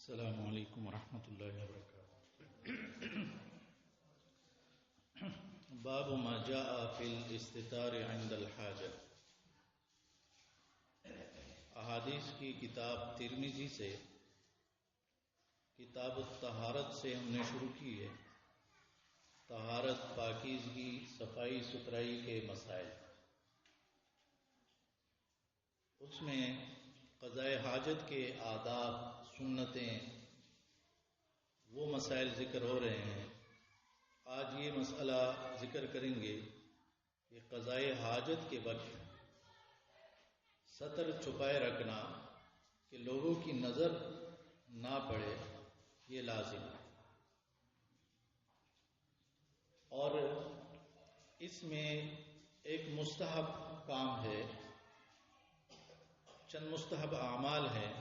السلام علیکم ورحمۃ اللہ وبرکاتہ۔ باب ما جاء فی الاستتار عند الحاجہ۔ احادیث کی کتاب ترمذی سے کتاب الطہارت سے ہم نے شروع کی ہے۔ طہارت، پاکیزگی، صفائی ستھرائی کے مسائل، اس میں قضاء حاجت کے آداب، سنتیں، وہ مسائل ذکر ہو رہے ہیں۔ آج یہ مسئلہ ذکر کریں گے کہ قضاء حاجت کے وقت ستر چھپائے رکھنا کہ لوگوں کی نظر نہ پڑے، یہ لازم ہے، اور اس میں ایک مستحب کام ہے، چند مستحب اعمال ہیں،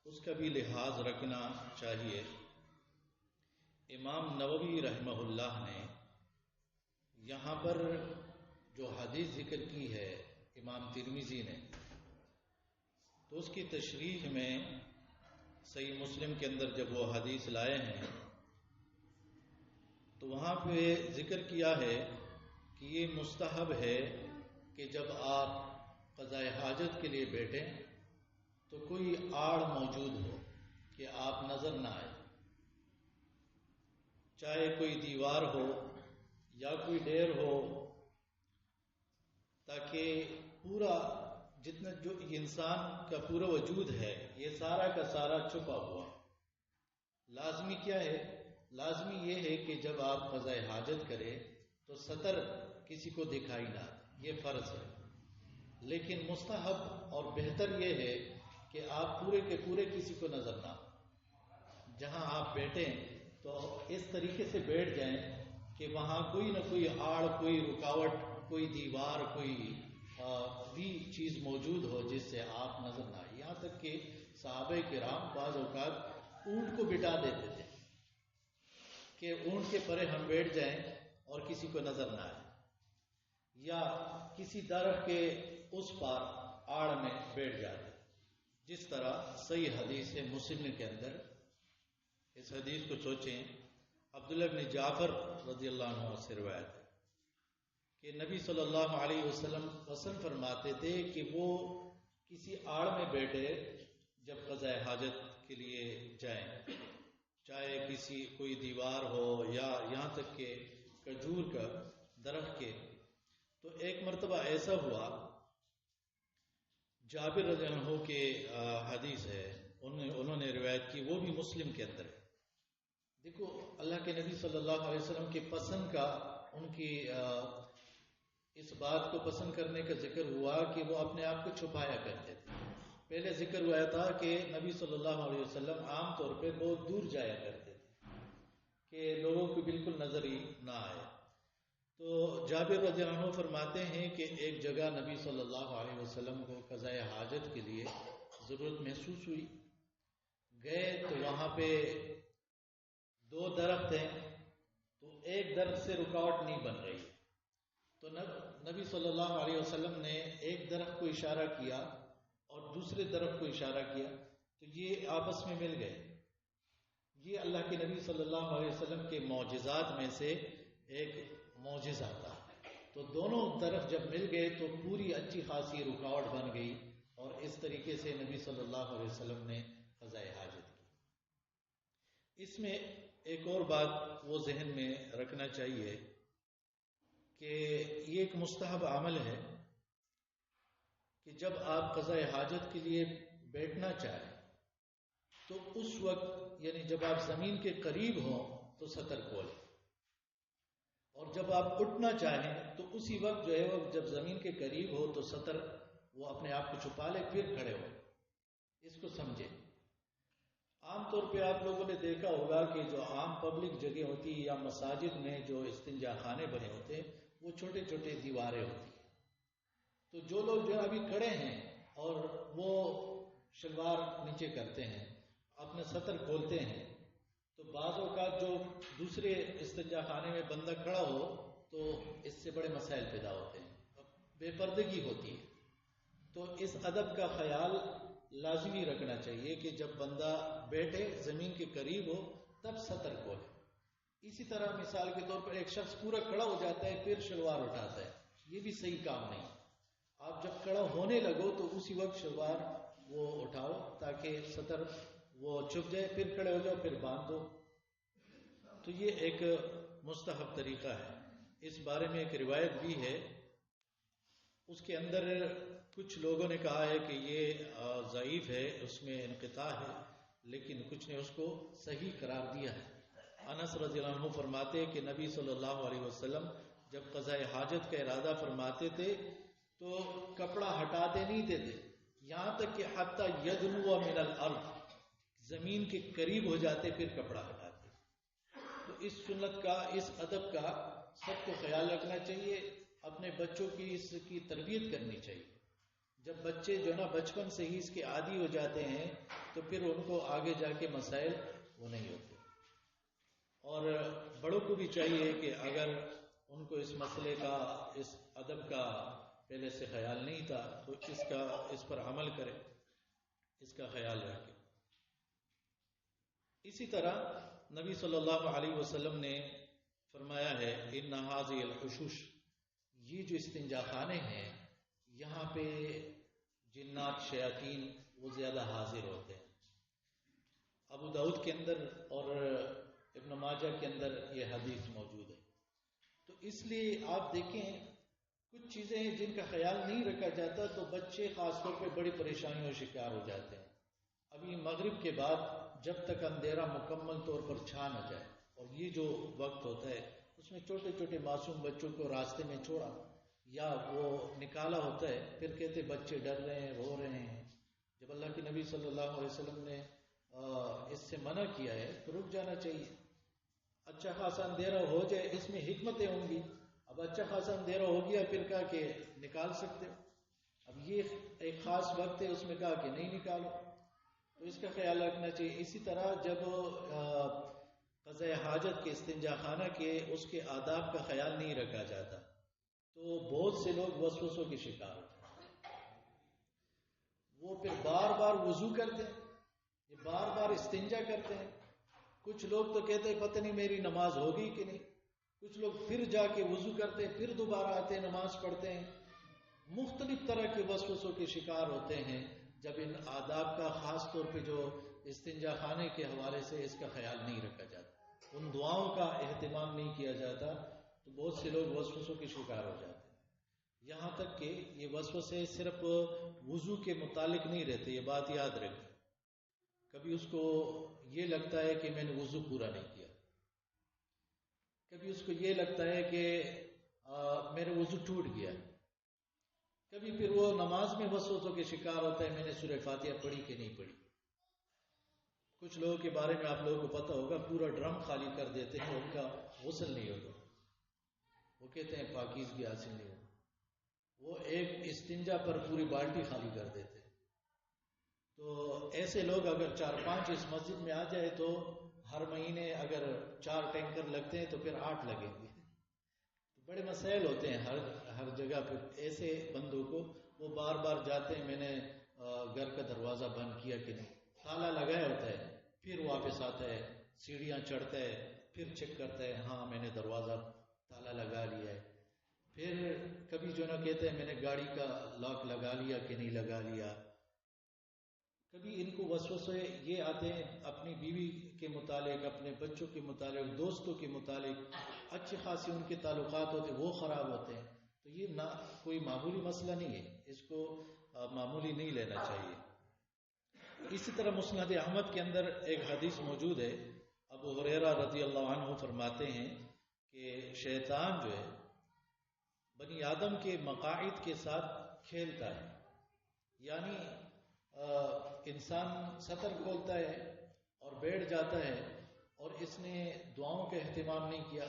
اس کا بھی لحاظ رکھنا چاہیے۔ امام نووی رحمہ اللہ نے یہاں پر جو حدیث ذکر کی ہے امام ترمذی نے، تو اس کی تشریح میں صحیح مسلم کے اندر جب وہ حدیث لائے ہیں تو وہاں پہ ذکر کیا ہے کہ یہ مستحب ہے کہ جب آپ قضاء حاجت کے لیے بیٹھیں تو کوئی آڑ موجود ہو کہ آپ نظر نہ آئے، چاہے کوئی دیوار ہو یا کوئی ڈیر ہو، تاکہ پورا جتنا جو انسان کا پورا وجود ہے یہ سارا کا سارا چھپا ہوا۔ لازمی کیا ہے؟ لازمی یہ ہے کہ جب آپ قضاء حاجت کریں تو ستر کسی کو دکھائی نہ، یہ فرض ہے۔ لیکن مستحب اور بہتر یہ ہے کہ آپ پورے کے پورے کسی کو نظر نہ، جہاں آپ بیٹھیں تو اس طریقے سے بیٹھ جائیں کہ وہاں کوئی نہ کوئی آڑ، کوئی رکاوٹ، کوئی دیوار، کوئی بھی چیز موجود ہو جس سے آپ نظر نہ آئے۔ یہاں تک کہ صحابہ کرام بعض اوقات اونٹ کو بٹھا دیتے تھے کہ اونٹ کے پرے ہم بیٹھ جائیں اور کسی کو نظر نہ آئے، یا کسی درخت کے اس پار آڑ میں بیٹھ جاتے، جس طرح صحیح حدیث ہے مسلم کے اندر۔ اس حدیث کو سوچیں، عبداللہ بن جعفر رضی اللہ عنہ سے روایت ہے کہ نبی صلی اللہ علیہ وسلم پسند فرماتے تھے کہ وہ کسی آڑ میں بیٹھے جب قضاء حاجت کے لیے جائیں، چاہے کسی کوئی دیوار ہو یا یہاں تک کہ کھجور کا درخت کے۔ تو ایک مرتبہ ایسا ہوا، جابر رضی اللہ عنہ کے حدیث ہے، انہوں نے روایت کی، وہ بھی مسلم کے اندر ہے۔ دیکھو اللہ کے نبی صلی اللہ علیہ وسلم کے پسند کا، ان کی اس بات کو پسند کرنے کا ذکر ہوا کہ وہ اپنے آپ کو چھپایا کرتے تھے۔ پہلے ذکر ہوا تھا کہ نبی صلی اللہ علیہ وسلم عام طور پہ بہت دور جایا کرتے تھے کہ لوگوں کو بالکل نظر ہی نہ آئے۔ تو جابر رضی اللہ عنہ فرماتے ہیں کہ ایک جگہ نبی صلی اللہ علیہ وسلم کو قضاء حاجت کے لیے ضرورت محسوس ہوئی، گئے تو وہاں پہ دو درخت ہیں، تو ایک درخت سے رکاوٹ نہیں بن رہی، تو نبی صلی اللہ علیہ وسلم نے ایک درخت کو اشارہ کیا اور دوسرے درخت کو اشارہ کیا، تو یہ آپس میں مل گئے۔ یہ اللہ کے نبی صلی اللہ علیہ وسلم کے معجزات میں سے ایک معجزہ تھا۔ تو دونوں درخت جب مل گئے تو پوری اچھی خاصی رکاوٹ بن گئی، اور اس طریقے سے نبی صلی اللہ علیہ وسلم نے قضاء حاجت کی۔ اس میں ایک اور بات وہ ذہن میں رکھنا چاہیے کہ یہ ایک مستحب عمل ہے کہ جب آپ قضاء حاجت کے لیے بیٹھنا چاہیں تو اس وقت، یعنی جب آپ زمین کے قریب ہوں تو ستر کھولیں، اور جب آپ اٹھنا چاہیں تو اسی وقت جو ہے وہ جب زمین کے قریب ہو تو ستر وہ اپنے آپ کو چھپا لے، پھر کھڑے ہو۔ اس کو سمجھیں۔ عام طور پہ آپ لوگوں نے دیکھا ہوگا کہ جو عام پبلک جگہ ہوتی ہے یا مساجد میں جو استنجا خانے بنے ہوتے ہیں وہ چھوٹے چھوٹے دیواریں ہوتی ہیں، تو جو لوگ جو ابھی کھڑے ہیں اور وہ شلوار نیچے کرتے ہیں، اپنے ستر کھولتے ہیں، تو بعض اوقات جو دوسرے استنجا خانے میں بندہ کھڑا ہو تو اس سے بڑے مسائل پیدا ہوتے ہیں، بے پردگی ہوتی ہے۔ تو اس ادب کا خیال لازمی رکھنا چاہیے کہ جب بندہ بیٹھے زمین کے قریب ہو تب سطر کھولے. اسی طرح مثال کے طور پر ایک شخص پورا کھڑا ہو جاتا ہے پھر شلوار اٹھاتا ہے، یہ بھی صحیح کام نہیں. آپ جب کھڑا ہونے لگو تو اسی وقت شلوار وہ اٹھاؤ تاکہ سطر وہ چھپ جائے، پھر کھڑے ہو جاؤ پھر باندھ دو. تو یہ ایک مستحب طریقہ ہے. اس بارے میں ایک روایت بھی ہے، اس کے اندر کچھ لوگوں نے کہا ہے کہ یہ ضعیف ہے، اس میں انقطاع ہے، لیکن کچھ نے اس کو صحیح قرار دیا ہے. انس رضی اللہ عنہ فرماتے کہ نبی صلی اللہ علیہ وسلم جب قضاء حاجت کا ارادہ فرماتے تھے تو کپڑا ہٹاتے نہیں تھے یہاں تک کہ حتی یدنو من الارض، زمین کے قریب ہو جاتے پھر کپڑا ہٹاتے. تو اس سنت کا، اس ادب کا سب کو خیال رکھنا چاہیے. اپنے بچوں کی اس کی تربیت کرنی چاہیے. جب بچے جو نا بچپن سے ہی اس کے عادی ہو جاتے ہیں تو پھر ان کو آگے جا کے مسائل وہ نہیں ہوتے. اور بڑوں کو بھی چاہیے کہ اگر ان کو اس مسئلے کا، اس ادب کا پہلے سے خیال نہیں تھا تو اس پر عمل کرے، اس کا خیال رکھے. اسی طرح نبی صلی اللہ علیہ وسلم نے فرمایا ہے ان هذه الحشوش، یہ جو استنجا خانے ہیں یہاں پہ جنات شیاطین وہ زیادہ حاضر ہوتے ہیں. ابو داؤد کے اندر اور ابن ماجہ کے اندر یہ حدیث موجود ہے. تو اس لیے آپ دیکھیں کچھ چیزیں ہیں جن کا خیال نہیں رکھا جاتا تو بچے خاص طور پہ بڑی پریشانیوں کا شکار ہو جاتے ہیں. ابھی مغرب کے بعد جب تک اندھیرا مکمل طور پر چھا نہ جائے، اور یہ جو وقت ہوتا ہے اس میں چھوٹے چھوٹے معصوم بچوں کو راستے میں چھوڑا یا وہ نکالا ہوتا ہے، پھر کہتے بچے ڈر رہے ہیں، رو رہے ہیں. جب اللہ کے نبی صلی اللہ علیہ وسلم نے اس سے منع کیا ہے تو رک جانا چاہیے. اچھا خاصا اندھیرا ہو جائے اس میں حکمتیں ہوں گی. اب اچھا خاصا اندھیرا ہو گیا پھر کہا کہ نکال سکتے ہو، اب یہ ایک خاص وقت ہے اس میں کہا کہ نہیں نکالو، تو اس کا خیال رکھنا چاہیے. اسی طرح جب قضاء حاجت کے استنجا خانہ کے اس کے آداب کا خیال نہیں رکھا جاتا تو بہت سے لوگ وسوسوں کے شکار ہوتے ہیں. وہ پھر بار بار وضو کرتے ہیں، یہ بار بار استنجا کرتے ہیں. کچھ لوگ تو کہتے ہیں پتہ نہیں میری نماز ہوگی کہ نہیں. کچھ لوگ پھر جا کے وضو کرتے ہیں، پھر دوبارہ آتے ہیں نماز پڑھتے ہیں. مختلف طرح کے وسوسوں کے شکار ہوتے ہیں جب ان آداب کا، خاص طور پہ جو استنجا خانے کے حوالے سے اس کا خیال نہیں رکھا جاتا، ان دعاؤں کا اہتمام نہیں کیا جاتا تو بہت سے لوگ وسوسوں کے شکار ہو جاتے ہیں. یہاں تک کہ یہ وسوسے صرف وضو کے متعلق نہیں رہتے، یہ بات یاد رکھیں. کبھی اس کو یہ لگتا ہے کہ میں نے وضو پورا نہیں کیا، کبھی اس کو یہ لگتا ہے کہ میرا وضو ٹوٹ گیا، کبھی پھر وہ نماز میں وسوسوں کے شکار ہوتا ہے میں نے سورہ فاتحہ پڑھی کہ نہیں پڑھی. کچھ لوگوں کے بارے میں آپ لوگوں کو پتہ ہوگا پورا ڈرم خالی کر دیتے ہیں، ان کا غسل نہیں ہوتا، وہ کہتے ہیں پاکیزگی حاصل نہیں ہوتی. وہ ایک استنجا پر پوری بالٹی خالی کر دیتے ہیں. تو ایسے لوگ اگر 4-5 اس مسجد میں آ جائے تو ہر مہینے اگر 4 ٹینکر لگتے ہیں تو پھر 8 لگیں گے. بڑے مسائل ہوتے ہیں ہر جگہ پہ. ایسے بندوں کو وہ بار بار جاتے ہیں میں نے گھر کا دروازہ بند کیا کہ نہیں، تالا لگایا ہوتا ہے، پھر واپس آتا ہے، سیڑھیاں چڑھتا ہے، پھر چیک کرتا ہے ہاں میں نے دروازہ تالا لگا لیا ہے. پھر کبھی جو نا کہتے ہیں میں نے گاڑی کا لاک لگا لیا کہ نہیں لگا لیا. کبھی ان کو وسوسے یہ آتے ہیں اپنی بیوی کے متعلق، اپنے بچوں کے متعلق، دوستوں کے متعلق، اچھے خاصے ان کے تعلقات ہوتے وہ خراب ہوتے ہیں. تو یہ نہ کوئی معمولی مسئلہ نہیں ہے، اس کو معمولی نہیں لینا چاہیے. اسی طرح مسند احمد کے اندر ایک حدیث موجود ہے، ابو ہریرہ رضی اللہ عنہ فرماتے ہیں کہ شیطان جو ہے بنی آدم کے مقاعد کے ساتھ کھیلتا ہے. یعنی انسان سطر کھولتا ہے اور بیٹھ جاتا ہے اور اس نے دعاؤں کا اہتمام نہیں کیا،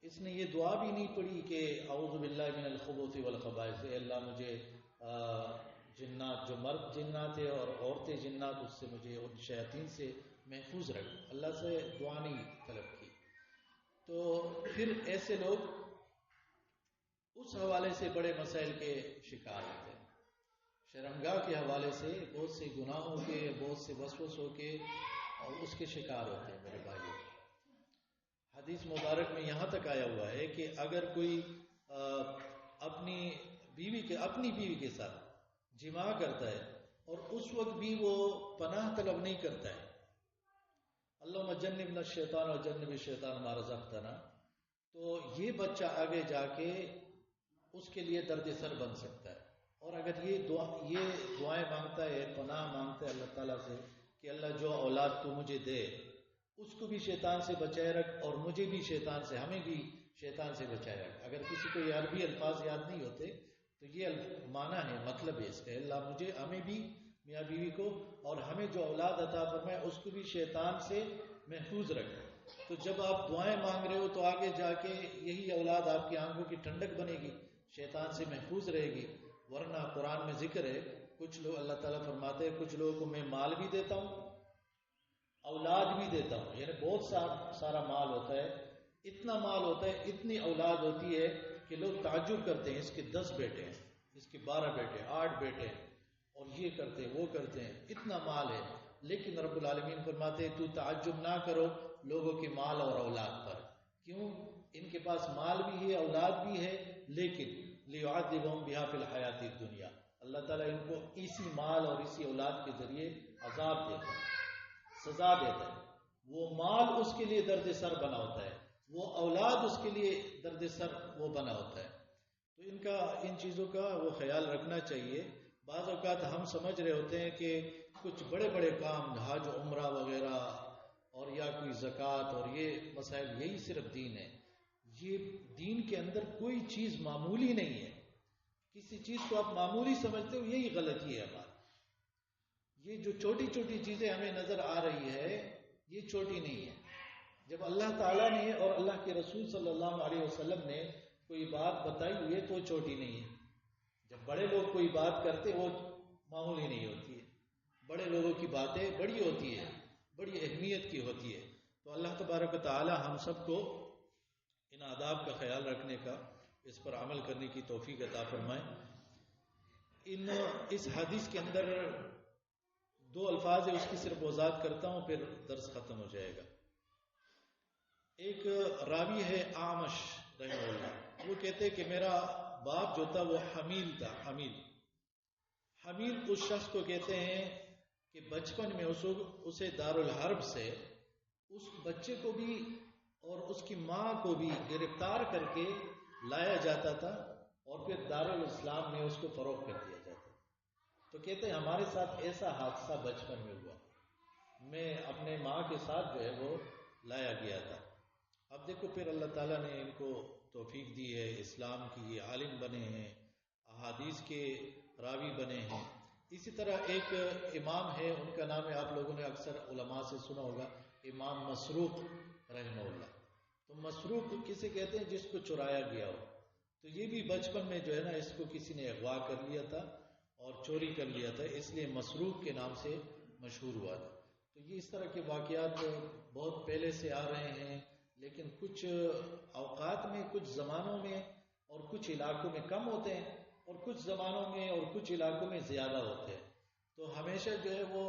اس نے یہ دعا بھی نہیں پڑھی کہ اعوذ باللہ من الخبث والخبائث، اے اللہ مجھے جنات، جو مرد جنات ہے اور عورتیں جنات، اس سے مجھے ان شیاطین سے محفوظ رکھ. اللہ سے دعا نہیں طلب کی. تو پھر ایسے لوگ اس حوالے سے بڑے مسائل کے شکار ہوتے ہیں. شرمگاہ کے حوالے سے بہت سے گناہوں کے، بہت سے وسوسوں کے اور اس کے شکار ہوتے ہیں میرے بھائیوں۔ حدیث مبارک میں یہاں تک آیا ہوا ہے کہ اگر کوئی اپنی بیوی کے ساتھ جماع کرتا ہے اور اس وقت بھی وہ پناہ طلب نہیں کرتا ہے، اللہم جنبنا الشیطان و جنب الشیطان ما رزقتنا، تو یہ بچہ آگے جا کے اس کے لیے درد سر بن سکتا ہے۔ اور اگر یہ دعائیں مانگتا ہے، پناہ مانگتا ہے اللہ تعالیٰ سے کہ اللہ جو اولاد تو مجھے دے اس کو بھی شیطان سے بچائے رکھ اور مجھے بھی شیطان سے، ہمیں بھی شیطان سے بچائے رکھ۔ اگر کسی کو یہ عربی الفاظ یاد نہیں ہوتے تو یہ معنی ہے، مطلب ہے اس کا، اللہ مجھے، ہمیں بھی، میاں بیوی کو اور ہمیں جو اولاد عطا فرمائے اس کو بھی شیطان سے محفوظ رکھے۔ تو جب آپ دعائیں مانگ رہے ہو تو آگے جا کے یہی اولاد آپ کی آنکھوں کی ٹھنڈک بنے گی، شیطان سے محفوظ رہے گی۔ ورنہ قرآن میں ذکر ہے، کچھ لوگ، اللہ تعالیٰ فرماتے ہیں کچھ لوگوں کو میں مال بھی دیتا ہوں اولاد بھی دیتا ہوں، یعنی بہت سارا مال ہوتا ہے، اتنا مال ہوتا ہے، اتنی اولاد ہوتی ہے کہ لوگ تعجب کرتے ہیں، اس کے 10 بیٹے ہیں، اس کے 12 بیٹے، 8 بیٹے ہیں، اور یہ کرتے ہیں وہ کرتے ہیں، اتنا مال ہے۔ لیکن رب العالمین فرماتے ہیں تو تعجب نہ کرو لوگوں کے مال اور اولاد پر، کیوں؟ ان کے پاس مال بھی ہے، اولاد بھی ہے، لیکن لیعذبہم بہا فی الحیات الدنیا، اللہ تعالیٰ ان کو اسی مال اور اسی اولاد کے ذریعے عذاب دیتا ہے، سزا دیتا ہے۔ وہ مال اس کے لیے درد سر بنا ہوتا ہے، وہ اولاد اس کے لیے درد سر وہ بنا ہوتا ہے۔ تو ان چیزوں کا وہ خیال رکھنا چاہیے۔ بعض اوقات ہم سمجھ رہے ہوتے ہیں کہ کچھ بڑے بڑے کام، حج عمرہ وغیرہ اور یا کوئی زکوٰۃ اور یہ مسائل، یہی صرف دین ہے۔ یہ دین کے اندر کوئی چیز معمولی نہیں ہے۔ کسی چیز کو آپ معمولی سمجھتے ہو، یہی غلطی ہے ہماری۔ یہ جو چھوٹی چھوٹی چیزیں ہمیں نظر آ رہی ہے، یہ چھوٹی نہیں ہے۔ جب اللہ تعالیٰ نے اور اللہ کے رسول صلی اللہ علیہ وسلم نے کوئی بات بتائی ہوئی ہے تو چھوٹی نہیں ہے۔ جب بڑے لوگ کوئی بات کرتے وہ معمولی نہیں ہوتی ہے، بڑے لوگوں کی باتیں بڑی ہوتی ہے، بڑی اہمیت کی ہوتی ہے۔ تو اللہ تبارک و تعالی ہم سب کو ان آداب کا خیال رکھنے کا، اس پر عمل کرنے کی توفیق عطا فرمائے۔ اس حدیث کے اندر 2 الفاظ ہے، اس کی صرف وضاحت کرتا ہوں پھر درس ختم ہو جائے گا۔ ایک راوی ہے اعمش رحمہ اللہ، وہ کہتے کہ میرا باپ جو تھا وہ حمیل تھا۔ حمیل اس شخص کو کہتے ہیں کہ بچپن میں اسے دارالحرب سے اس بچے کو بھی اور اس کی ماں کو بھی گرفتار کر کے لایا جاتا تھا اور پھر دارالاسلام میں اس کو فروخت کر دیا جاتا۔ تو کہتے ہیں ہمارے ساتھ ایسا حادثہ بچپن میں ہوا، میں اپنے ماں کے ساتھ جو ہے وہ لایا گیا تھا۔ اب دیکھو پھر اللہ تعالیٰ نے ان کو توفیق دی ہے، اسلام کی یہ عالم بنے ہیں، احادیث کے راوی بنے ہیں۔ اسی طرح ایک امام ہے، ان کا نام ہے، آپ لوگوں نے اکثر علماء سے سنا ہوگا، امام مسروق رحمہ اللہ۔ تو مسروق کسے کہتے ہیں؟ جس کو چرایا گیا ہو۔ تو یہ بھی بچپن میں جو ہے نا، اس کو کسی نے اغوا کر لیا تھا اور چوری کر لیا تھا، اس لیے مسروق کے نام سے مشہور ہوا تھا۔ تو یہ اس طرح کے واقعات بہت پہلے سے آ رہے ہیں، لیکن کچھ اوقات میں، کچھ زمانوں میں اور کچھ علاقوں میں کم ہوتے ہیں اور کچھ زمانوں میں اور کچھ علاقوں میں زیادہ ہوتے ہیں۔ تو ہمیشہ جو ہے وہ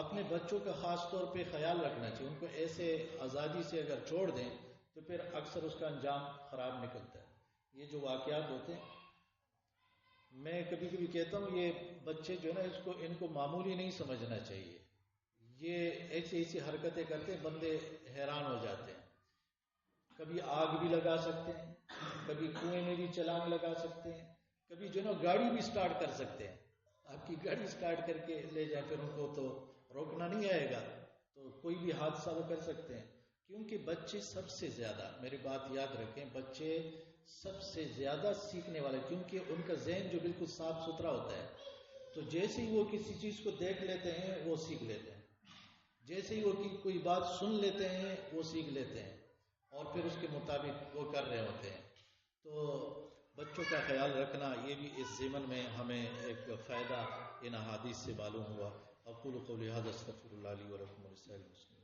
اپنے بچوں کا خاص طور پہ خیال رکھنا چاہیے۔ ان کو ایسے آزادی سے اگر چھوڑ دیں تو پھر اکثر اس کا انجام خراب نکلتا ہے۔ یہ جو واقعات ہوتے ہیں، میں کبھی کبھی کہتا ہوں یہ بچے جو ہے نا، ان کو معمولی نہیں سمجھنا چاہیے۔ یہ ایسی حرکتیں کرتے ہیں، بندے حیران ہو جاتے ہیں۔ کبھی آگ بھی لگا سکتے ہیں، کبھی کنویں میں بھی چھلانگ لگا سکتے ہیں، کبھی جو ہے نا گاڑی بھی سٹارٹ کر سکتے ہیں۔ آپ کی گاڑی سٹارٹ کر کے لے جائیں، پھر ان کو تو روکنا نہیں آئے گا، تو کوئی بھی حادثہ وہ کر سکتے ہیں۔ کیونکہ بچے سب سے زیادہ، میری بات یاد رکھیں، بچے سب سے زیادہ سیکھنے والے، کیونکہ ان کا ذہن جو بالکل صاف ستھرا ہوتا ہے، تو جیسے ہی وہ کسی چیز کو دیکھ لیتے ہیں وہ سیکھ لیتے ہیں، جیسے ہی وہ کوئی بات سن لیتے ہیں وہ سیکھ لیتے ہیں اور پھر اس کے مطابق وہ کر رہے ہوتے ہیں۔ تو بچوں کا خیال رکھنا، یہ بھی اس ضمن میں ہمیں ایک فائدہ ان احادیث سے معلوم ہوا۔ اقول قولی ھذا استغفر اللہ لی ولکم ولسائر المسلمین۔